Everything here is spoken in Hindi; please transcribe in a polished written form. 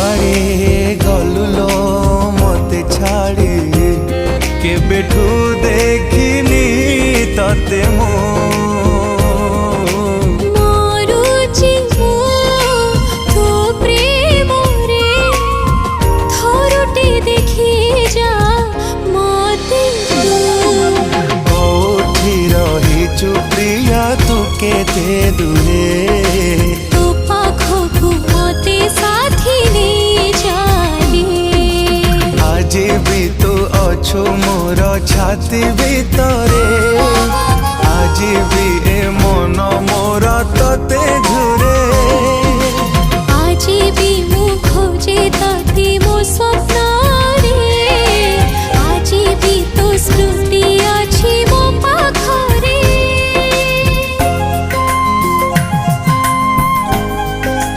कुआड़े गलुलो मते छाड़ी केबेठू देखिनी तते मो प्रिया तू केते दूरे तो पाखो मते साथी नहीं जाली आज भी तो अछु मोर छाती भीतरे आज भी ए मन मोर तते झुरे।